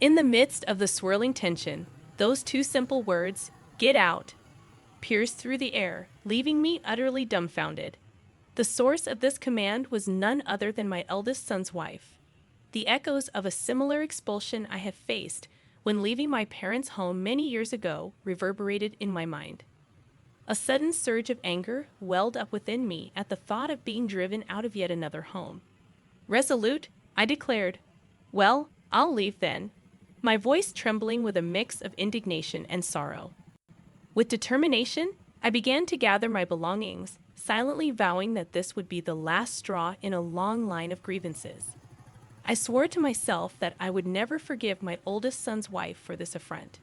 In the midst of the swirling tension, those two simple words, "Get out," pierced through the air, leaving me utterly dumbfounded. The source of this command was none other than my eldest son's wife. The echoes of a similar expulsion I have faced when leaving my parents' home many years ago reverberated in my mind. A sudden surge of anger welled up within me at the thought of being driven out of yet another home. Resolute, I declared, "Well, I'll leave then," my voice trembling with a mix of indignation and sorrow. With determination, I began to gather my belongings, silently vowing that this would be the last straw in a long line of grievances. I swore to myself that I would never forgive my oldest son's wife for this affront.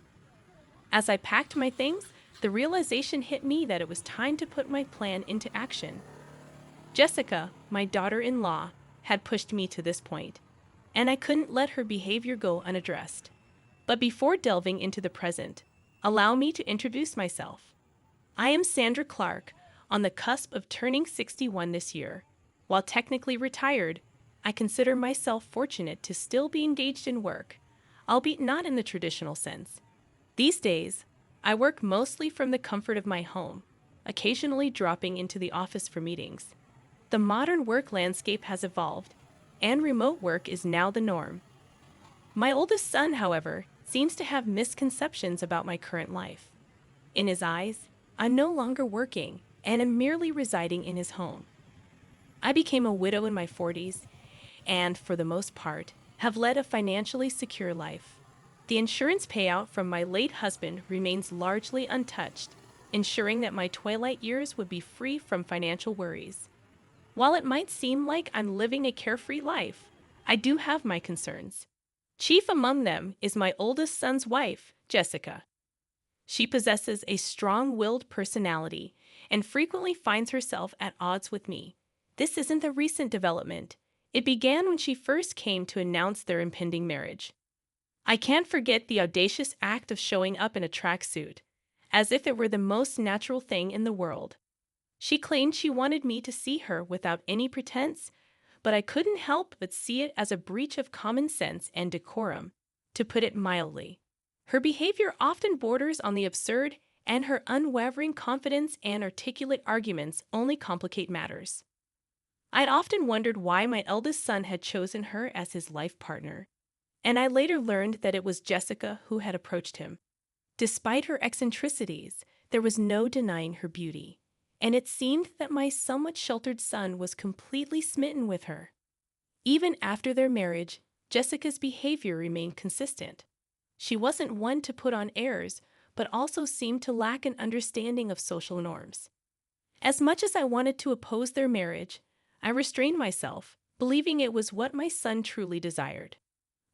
As I packed my things, the realization hit me that it was time to put my plan into action. Jessica, my daughter-in-law, had pushed me to this point, and I couldn't let her behavior go unaddressed. But before delving into the present, allow me to introduce myself. I am Sandra Clark, on the cusp of turning 61 this year. While technically retired, I consider myself fortunate to still be engaged in work, albeit not in the traditional sense. These days, I work mostly from the comfort of my home, occasionally dropping into the office for meetings. The modern work landscape has evolved, and remote work is now the norm. My oldest son, however, seems to have misconceptions about my current life. In his eyes, I'm no longer working and am merely residing in his home. I became a widow in my 40s and, for the most part, have led a financially secure life. The insurance payout from my late husband remains largely untouched, ensuring that my twilight years would be free from financial worries. While it might seem like I'm living a carefree life, I do have my concerns. Chief among them is my oldest son's wife, Jessica. She possesses a strong-willed personality and frequently finds herself at odds with me. This isn't a recent development. It began when she first came to announce their impending marriage. I can't forget the audacious act of showing up in a tracksuit, as if it were the most natural thing in the world. She claimed she wanted me to see her without any pretense, but I couldn't help but see it as a breach of common sense and decorum, to put it mildly. Her behavior often borders on the absurd, and her unwavering confidence and articulate arguments only complicate matters. I'd often wondered why my eldest son had chosen her as his life partner, and I later learned that it was Jessica who had approached him. Despite her eccentricities, there was no denying her beauty, and it seemed that my somewhat sheltered son was completely smitten with her. Even after their marriage, Jessica's behavior remained consistent. She wasn't one to put on airs, but also seemed to lack an understanding of social norms. As much as I wanted to oppose their marriage, I restrained myself, believing it was what my son truly desired.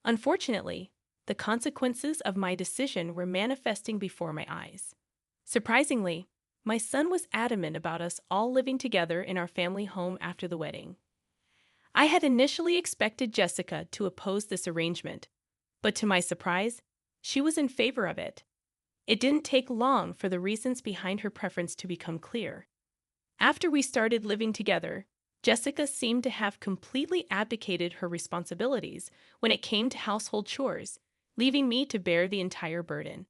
Unfortunately, the consequences of my decision were manifesting before my eyes. Surprisingly, my son was adamant about us all living together in our family home after the wedding. I had initially expected Jessica to oppose this arrangement, but to my surprise, she was in favor of it. It didn't take long for the reasons behind her preference to become clear. After we started living together, Jessica seemed to have completely abdicated her responsibilities when it came to household chores, leaving me to bear the entire burden.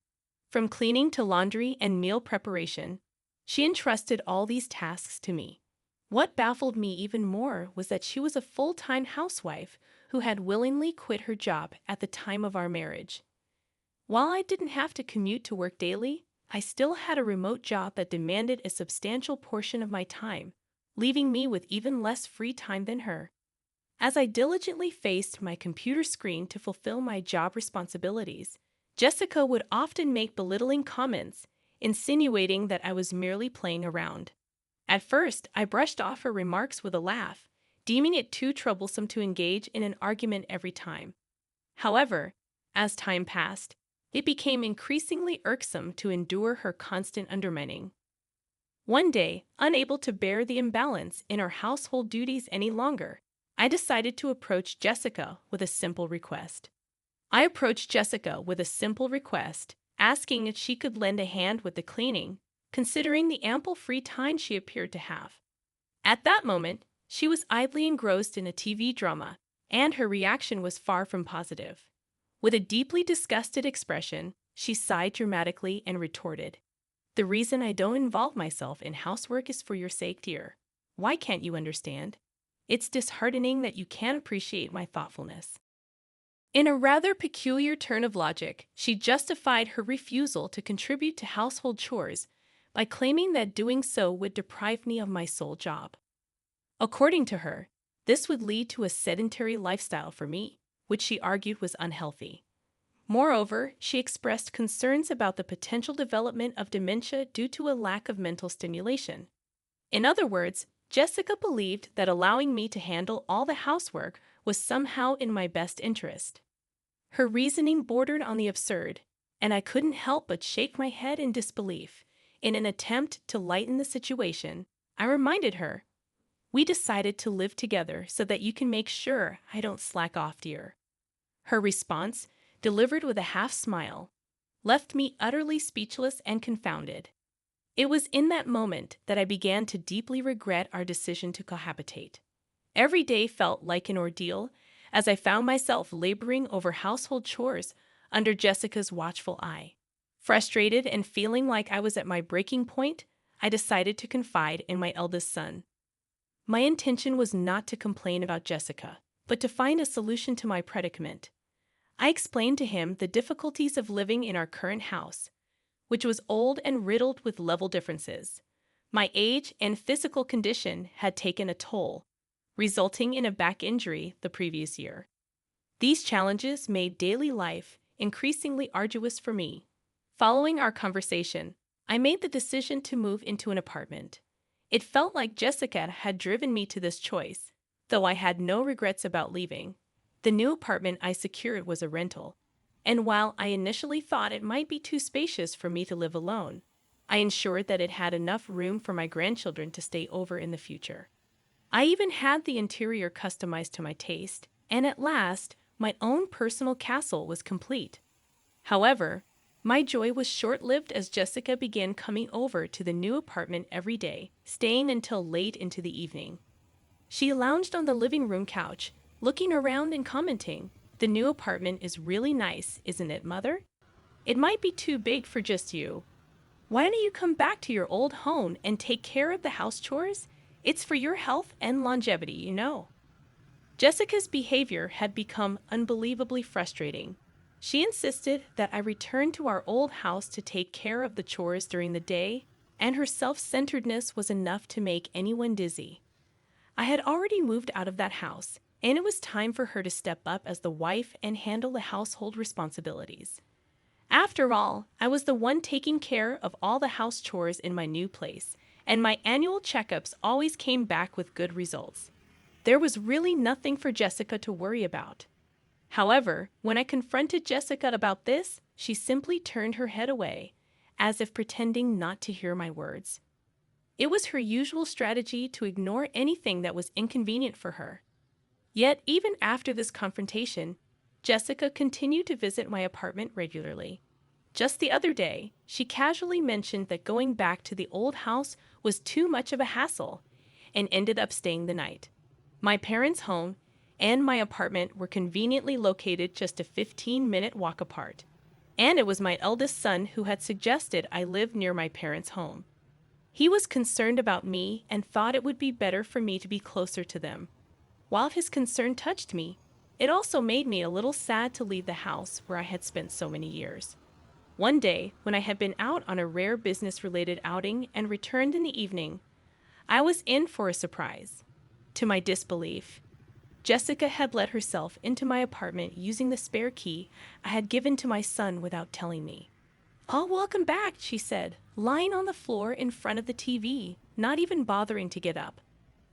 From cleaning to laundry and meal preparation, she entrusted all these tasks to me. What baffled me even more was that she was a full-time housewife who had willingly quit her job at the time of our marriage. While I didn't have to commute to work daily, I still had a remote job that demanded a substantial portion of my time, leaving me with even less free time than her. As I diligently faced my computer screen to fulfill my job responsibilities, Jessica would often make belittling comments, insinuating that I was merely playing around. At first, I brushed off her remarks with a laugh, deeming it too troublesome to engage in an argument every time. However, as time passed, it became increasingly irksome to endure her constant undermining. One day, unable to bear the imbalance in our household duties any longer, I decided to approach Jessica with a simple request. Asking if she could lend a hand with the cleaning, considering the ample free time she appeared to have. At that moment, she was idly engrossed in a TV drama, and her reaction was far from positive. With a deeply disgusted expression, she sighed dramatically and retorted, "The reason I don't involve myself in housework is for your sake, dear. Why can't you understand? It's disheartening that you can't appreciate my thoughtfulness." In a rather peculiar turn of logic, she justified her refusal to contribute to household chores by claiming that doing so would deprive me of my sole job. According to her, this would lead to a sedentary lifestyle for me, which she argued was unhealthy. Moreover, she expressed concerns about the potential development of dementia due to a lack of mental stimulation. In other words, Jessica believed that allowing me to handle all the housework was somehow in my best interest. Her reasoning bordered on the absurd, and I couldn't help but shake my head in disbelief. In an attempt to lighten the situation, I reminded her, "We decided to live together so that you can make sure I don't slack off, dear." Her response, delivered with a half smile, left me utterly speechless and confounded. It was in that moment that I began to deeply regret our decision to cohabitate. Every day felt like an ordeal as I found myself laboring over household chores under Jessica's watchful eye. Frustrated and feeling like I was at my breaking point, I decided to confide in my eldest son. My intention was not to complain about Jessica, but to find a solution to my predicament. I explained to him the difficulties of living in our current house, which was old and riddled with level differences. My age and physical condition had taken a toll, resulting in a back injury the previous year. These challenges made daily life increasingly arduous for me. Following our conversation, I made the decision to move into an apartment. It felt like Jessica had driven me to this choice, though I had no regrets about leaving. The new apartment I secured was a rental, and while I initially thought it might be too spacious for me to live alone, I ensured that it had enough room for my grandchildren to stay over in the future. I even had the interior customized to my taste, and at last, my own personal castle was complete. However, my joy was short-lived as Jessica began coming over to the new apartment every day, staying until late into the evening. She lounged on the living room couch, looking around and commenting, "The new apartment is really nice, isn't it, Mother? It might be too big for just you. Why don't you come back to your old home and take care of the house chores? It's for your health and longevity, you know." Jessica's behavior had become unbelievably frustrating. She insisted that I return to our old house to take care of the chores during the day, and her self-centeredness was enough to make anyone dizzy. I had already moved out of that house, and it was time for her to step up as the wife and handle the household responsibilities. After all, I was the one taking care of all the house chores in my new place, and my annual checkups always came back with good results. There was really nothing for Jessica to worry about. However, when I confronted Jessica about this, she simply turned her head away, as if pretending not to hear my words. It was her usual strategy to ignore anything that was inconvenient for her. Yet, even after this confrontation, Jessica continued to visit my apartment regularly. Just the other day, she casually mentioned that going back to the old house was too much of a hassle, and ended up staying the night. My parents' home and my apartment were conveniently located just a 15-minute walk apart, and it was my eldest son who had suggested I live near my parents' home. He was concerned about me and thought it would be better for me to be closer to them. While his concern touched me, it also made me a little sad to leave the house where I had spent so many years. One day, when I had been out on a rare business-related outing and returned in the evening, I was in for a surprise. To my disbelief, Jessica had let herself into my apartment using the spare key I had given to my son without telling me. "Oh, welcome back," she said, lying on the floor in front of the TV, not even bothering to get up.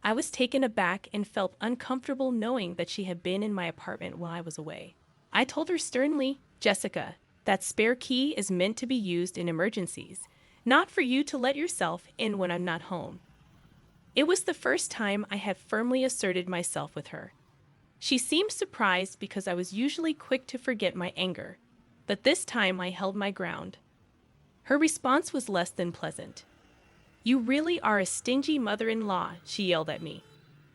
I was taken aback and felt uncomfortable knowing that she had been in my apartment while I was away. I told her sternly, "Jessica, that spare key is meant to be used in emergencies, not for you to let yourself in when I'm not home." It was the first time I had firmly asserted myself with her. She seemed surprised because I was usually quick to forget my anger, but this time I held my ground. Her response was less than pleasant. "You really are a stingy mother-in-law," she yelled at me.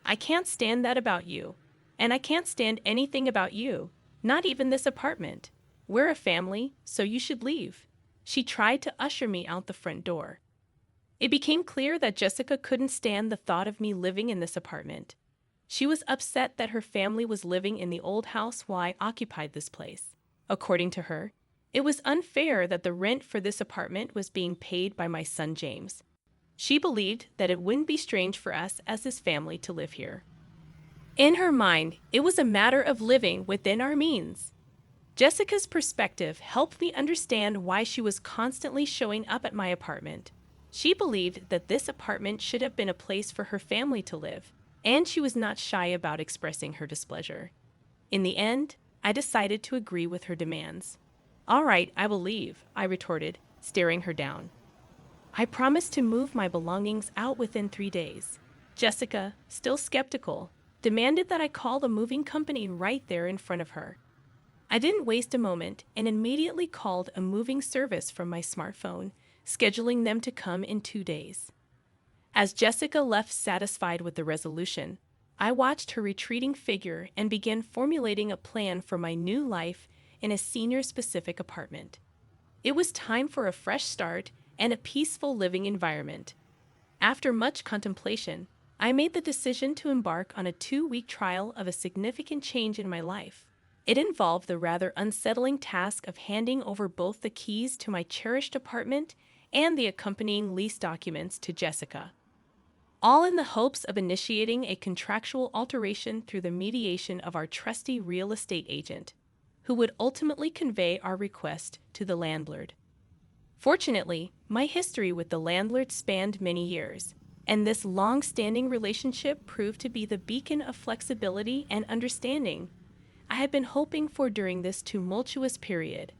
"I can't stand that about you, and I can't stand anything about you. Not even this apartment. We're a family, so you should leave. She tried to usher me out the front door. It became clear that Jessica couldn't stand the thought of me living in this apartment. She was upset that her family was living in the old house while I occupied this place. According to her, it was unfair that the rent for this apartment was being paid by my son James. She believed that it wouldn't be strange for us as his family to live here. In her mind, it was a matter of living within our means. Jessica's perspective helped me understand why she was constantly showing up at my apartment. She believed that this apartment should have been a place for her family to live, and she was not shy about expressing her displeasure. In the end, I decided to agree with her demands. "All right, I will leave," I retorted, staring her down. I promised to move my belongings out within 3 days. Jessica, still skeptical, demanded that I call the moving company right there in front of her. I didn't waste a moment and immediately called a moving service from my smartphone, scheduling them to come in 2 days. As Jessica left satisfied with the resolution, I watched her retreating figure and began formulating a plan for my new life in a senior-specific apartment. It was time for a fresh start and a peaceful living environment. After much contemplation, I made the decision to embark on a 2-week trial of a significant change in my life. It involved the rather unsettling task of handing over both the keys to my cherished apartment and the accompanying lease documents to Jessica, all in the hopes of initiating a contractual alteration through the mediation of our trusty real estate agent, who would ultimately convey our request to the landlord. Fortunately, my history with the landlord spanned many years, and this long-standing relationship proved to be the beacon of flexibility and understanding I had been hoping for during this tumultuous period.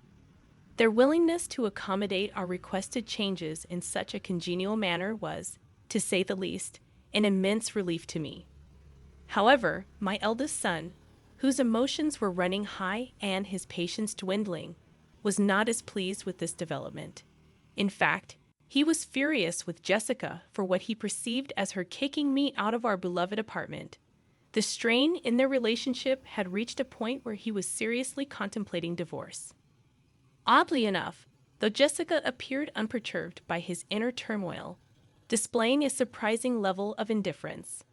Their willingness to accommodate our requested changes in such a congenial manner was, to say the least, an immense relief to me. However, my eldest son, whose emotions were running high and his patience dwindling, was not as pleased with this development. In fact, he was furious with Jessica for what he perceived as her kicking me out of our beloved apartment. The strain in their relationship had reached a point where he was seriously contemplating divorce. Oddly enough, though Jessica appeared unperturbed by his inner turmoil, displaying a surprising level of indifference.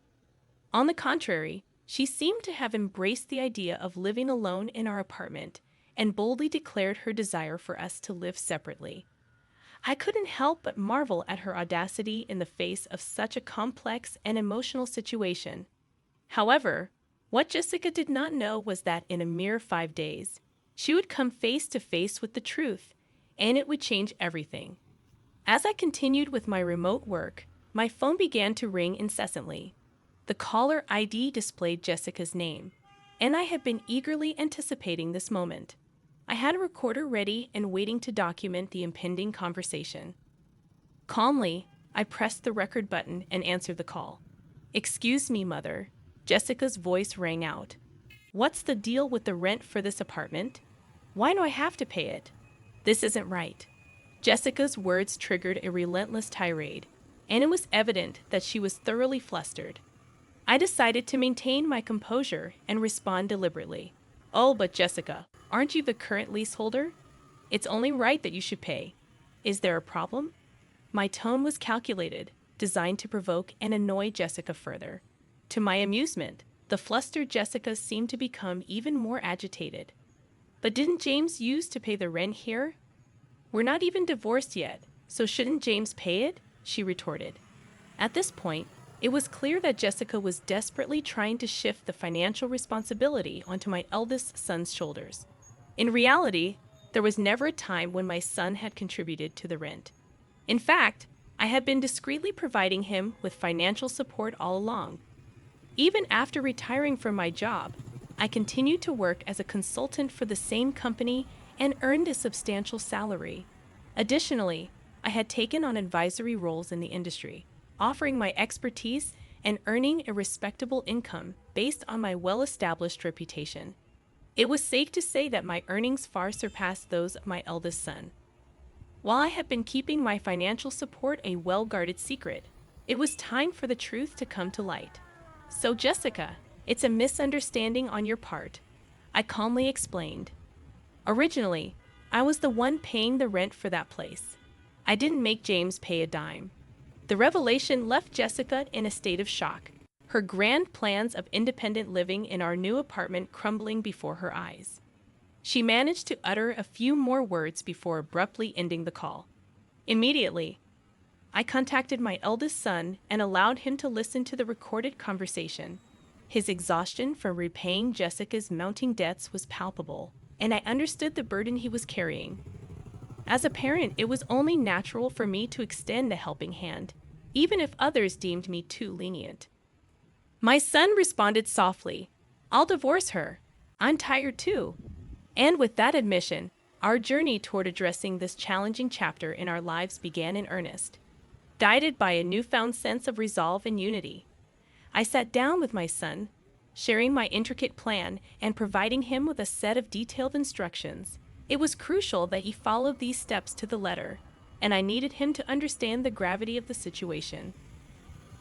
On the contrary, she seemed to have embraced the idea of living alone in our apartment and boldly declared her desire for us to live separately. I couldn't help but marvel at her audacity in the face of such a complex and emotional situation. However, what Jessica did not know was that in a mere 5 days, she would come face to face with the truth, and it would change everything. As I continued with my remote work, my phone began to ring incessantly. The caller ID displayed Jessica's name, and I had been eagerly anticipating this moment. I had a recorder ready and waiting to document the impending conversation. Calmly, I pressed the record button and answered the call. "Excuse me, Mother." Jessica's voice rang out. "What's the deal with the rent for this apartment? Why do I have to pay it? This isn't right." Jessica's words triggered a relentless tirade, and it was evident that she was thoroughly flustered. I decided to maintain my composure and respond deliberately. "Oh, but Jessica, aren't you the current leaseholder? It's only right that you should pay. Is there a problem?" My tone was calculated, designed to provoke and annoy Jessica further. To my amusement, the flustered Jessica seemed to become even more agitated. "But didn't James used to pay the rent here? We're not even divorced yet, so shouldn't James pay it?" she retorted. At this point, it was clear that Jessica was desperately trying to shift the financial responsibility onto my eldest son's shoulders. In reality, there was never a time when my son had contributed to the rent. In fact, I had been discreetly providing him with financial support all along. Even after retiring from my job, I continued to work as a consultant for the same company and earned a substantial salary. Additionally, I had taken on advisory roles in the industry, offering my expertise and earning a respectable income based on my well-established reputation. It was safe to say that my earnings far surpassed those of my eldest son. While I had been keeping my financial support a well-guarded secret, it was time for the truth to come to light. "So, Jessica, it's a misunderstanding on your part. I calmly explained. Originally, I was the one paying the rent for that place. I didn't make James pay a dime. The revelation left Jessica in a state of shock, her grand plans of independent living in our new apartment crumbling before her eyes. She managed to utter a few more words before abruptly ending the call. Immediately, I contacted my eldest son and allowed him to listen to the recorded conversation. His exhaustion from repaying Jessica's mounting debts was palpable, and I understood the burden he was carrying. As a parent, it was only natural for me to extend a helping hand, even if others deemed me too lenient. My son responded softly, "I'll divorce her. I'm tired too." And with that admission, our journey toward addressing this challenging chapter in our lives began in earnest. Guided by a newfound sense of resolve and unity, I sat down with my son, sharing my intricate plan and providing him with a set of detailed instructions. It was crucial that he followed these steps to the letter, and I needed him to understand the gravity of the situation.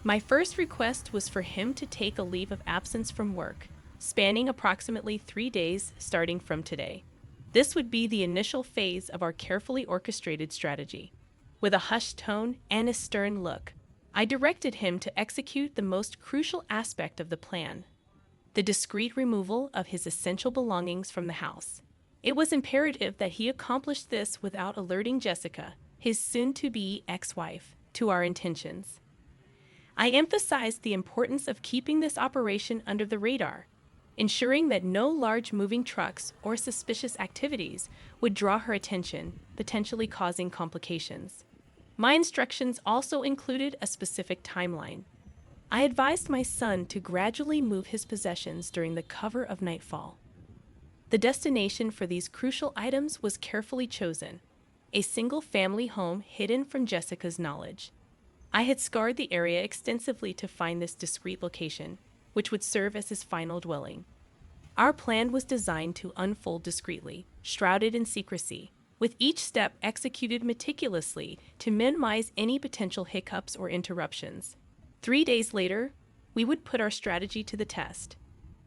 My first request was for him to take a leave of absence from work, spanning approximately 3 days starting from today. This would be the initial phase of our carefully orchestrated strategy. With a hushed tone and a stern look, I directed him to execute the most crucial aspect of the plan: the discreet removal of his essential belongings from the house. It was imperative that he accomplish this without alerting Jessica, his soon-to-be ex-wife, to our intentions. I emphasized the importance of keeping this operation under the radar, ensuring that no large moving trucks or suspicious activities would draw her attention, potentially causing complications. My instructions also included a specific timeline. I advised my son to gradually move his possessions during the cover of nightfall. The destination for these crucial items was carefully chosen, a single-family home hidden from Jessica's knowledge. I had scoured the area extensively to find this discreet location, which would serve as his final dwelling. Our plan was designed to unfold discreetly, shrouded in secrecy, with each step executed meticulously to minimize any potential hiccups or interruptions. 3 days later, we would put our strategy to the test.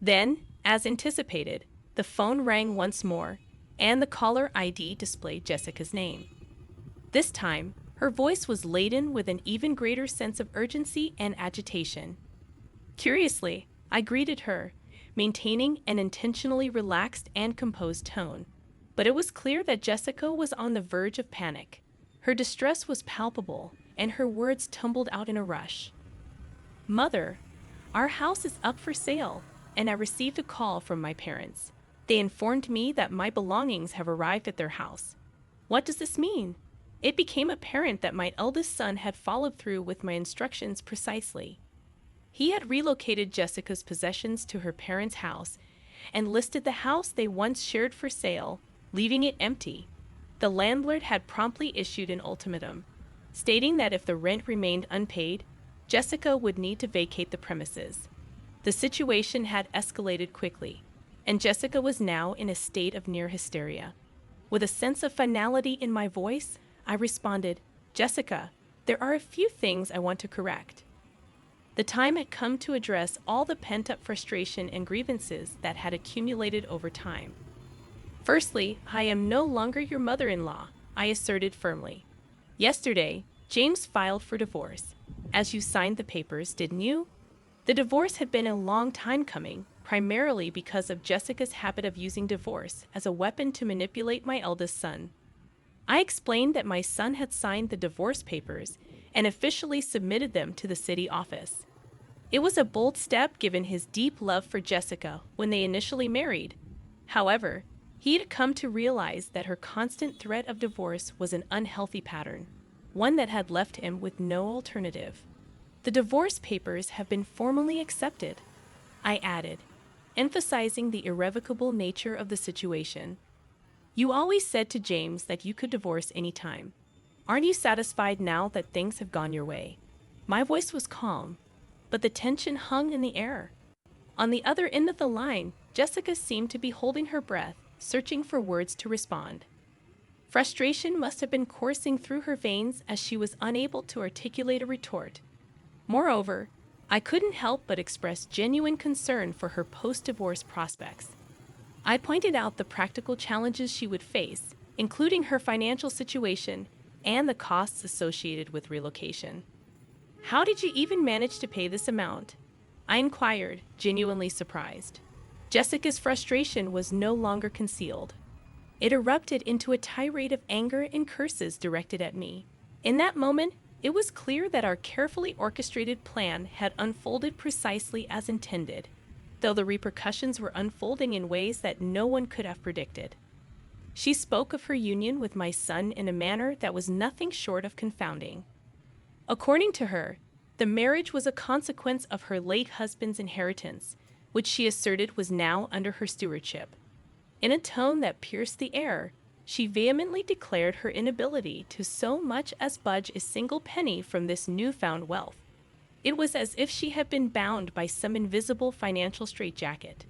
Then, as anticipated, the phone rang once more, and the caller ID displayed Jessica's name. This time, her voice was laden with an even greater sense of urgency and agitation. Curiously, I greeted her, maintaining an intentionally relaxed and composed tone. But it was clear that Jessica was on the verge of panic. Her distress was palpable, and her words tumbled out in a rush. "Mother, our house is up for sale, and I received a call from my parents. They informed me that my belongings have arrived at their house. What does this mean?" It became apparent that my eldest son had followed through with my instructions precisely. He had relocated Jessica's possessions to her parents' house and listed the house they once shared for sale, leaving it empty. The landlord had promptly issued an ultimatum, stating that if the rent remained unpaid, Jessica would need to vacate the premises. The situation had escalated quickly, and Jessica was now in a state of near hysteria. With a sense of finality in my voice, I responded, "Jessica, there are a few things I want to correct." The time had come to address all the pent-up frustration and grievances that had accumulated over time. "Firstly, I am no longer your mother-in-law," I asserted firmly. "Yesterday, James filed for divorce. As you signed the papers, didn't you?" The divorce had been a long time coming, primarily because of Jessica's habit of using divorce as a weapon to manipulate my eldest son. I explained that my son had signed the divorce papers and officially submitted them to the city office. It was a bold step given his deep love for Jessica when they initially married. However, he had come to realize that her constant threat of divorce was an unhealthy pattern, one that had left him with no alternative. "The divorce papers have been formally accepted," I added, emphasizing the irrevocable nature of the situation. "You always said to James that you could divorce any time. Aren't you satisfied now that things have gone your way?" My voice was calm, but the tension hung in the air. On the other end of the line, Jessica seemed to be holding her breath, searching for words to respond. Frustration must have been coursing through her veins as she was unable to articulate a retort. Moreover, I couldn't help but express genuine concern for her post-divorce prospects. I pointed out the practical challenges she would face, including her financial situation and the costs associated with relocation. "How did you even manage to pay this amount?" I inquired, genuinely surprised. Jessica's frustration was no longer concealed. It erupted into a tirade of anger and curses directed at me. In that moment, it was clear that our carefully orchestrated plan had unfolded precisely as intended, though the repercussions were unfolding in ways that no one could have predicted. She spoke of her union with my son in a manner that was nothing short of confounding. According to her, the marriage was a consequence of her late husband's inheritance, which she asserted was now under her stewardship. In a tone that pierced the air, she vehemently declared her inability to so much as budge a single penny from this newfound wealth. It was as if she had been bound by some invisible financial straitjacket.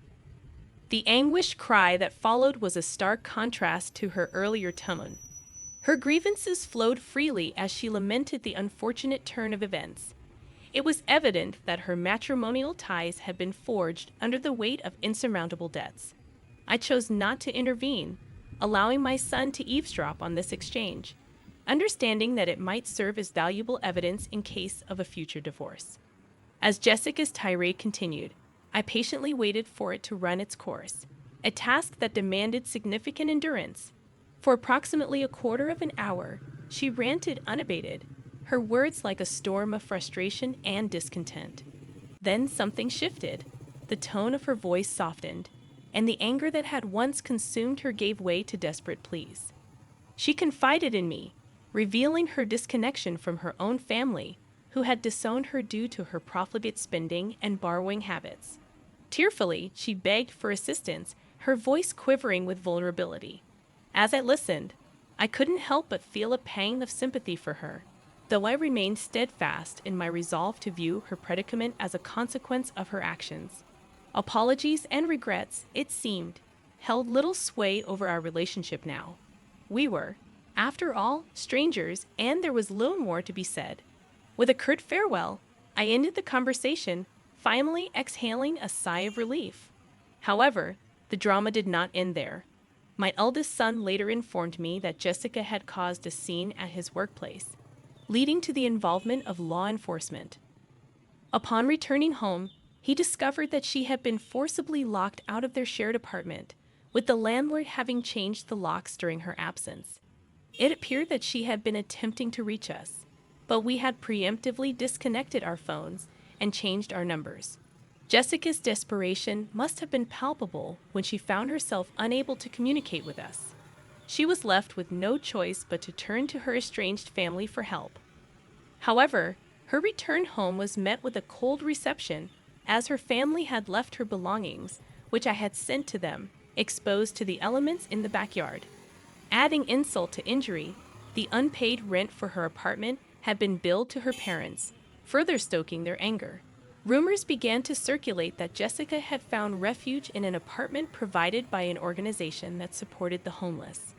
The anguished cry that followed was a stark contrast to her earlier tone. Her grievances flowed freely as she lamented the unfortunate turn of events. It was evident that her matrimonial ties had been forged under the weight of insurmountable debts. I chose not to intervene, allowing my son to eavesdrop on this exchange, understanding that it might serve as valuable evidence in case of a future divorce. As Jessica's tirade continued, I patiently waited for it to run its course, a task that demanded significant endurance. For approximately a quarter of an hour, she ranted unabated, her words like a storm of frustration and discontent. Then something shifted. The tone of her voice softened, and the anger that had once consumed her gave way to desperate pleas. She confided in me, revealing her disconnection from her own family, who had disowned her due to her profligate spending and borrowing habits. Tearfully, she begged for assistance, her voice quivering with vulnerability. As I listened, I couldn't help but feel a pang of sympathy for her, though I remained steadfast in my resolve to view her predicament as a consequence of her actions. Apologies and regrets, it seemed, held little sway over our relationship now. We were, after all, strangers, and there was little more to be said. With a curt farewell, I ended the conversation, finally exhaling a sigh of relief. However, the drama did not end there. My eldest son later informed me that Jessica had caused a scene at his workplace, leading to the involvement of law enforcement. Upon returning home, he discovered that she had been forcibly locked out of their shared apartment, with the landlord having changed the locks during her absence. It appeared that she had been attempting to reach us, but we had preemptively disconnected our phones and changed our numbers. Jessica's desperation must have been palpable when she found herself unable to communicate with us. She was left with no choice but to turn to her estranged family for help. However, her return home was met with a cold reception, as her family had left her belongings, which I had sent to them, exposed to the elements in the backyard. Adding insult to injury, the unpaid rent for her apartment had been billed to her parents, further stoking their anger. Rumors began to circulate that Jessica had found refuge in an apartment provided by an organization that supported the homeless.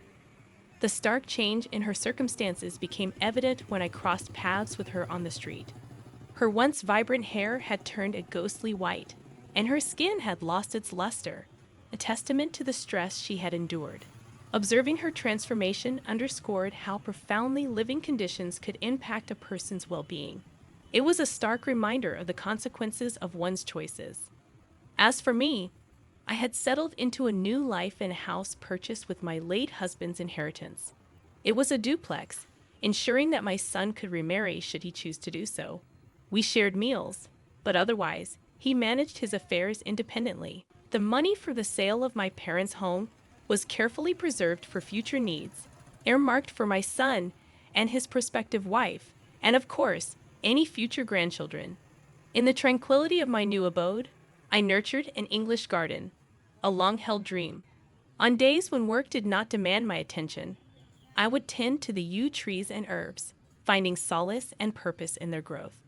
The stark change in her circumstances became evident when I crossed paths with her on the street. Her once vibrant hair had turned a ghostly white, and her skin had lost its luster, a testament to the stress she had endured. Observing her transformation underscored how profoundly living conditions could impact a person's well-being. It was a stark reminder of the consequences of one's choices. As for me, I had settled into a new life in a house purchased with my late husband's inheritance. It was a duplex, ensuring that my son could remarry should he choose to do so. We shared meals, but otherwise, he managed his affairs independently. The money for the sale of my parents' home was carefully preserved for future needs, earmarked for my son and his prospective wife, and of course, any future grandchildren. In the tranquility of my new abode, I nurtured an English garden, a long-held dream. On days when work did not demand my attention, I would tend to the yew trees and herbs, finding solace and purpose in their growth.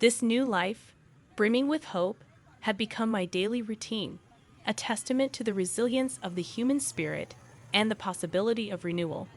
This new life, brimming with hope, had become my daily routine, a testament to the resilience of the human spirit and the possibility of renewal.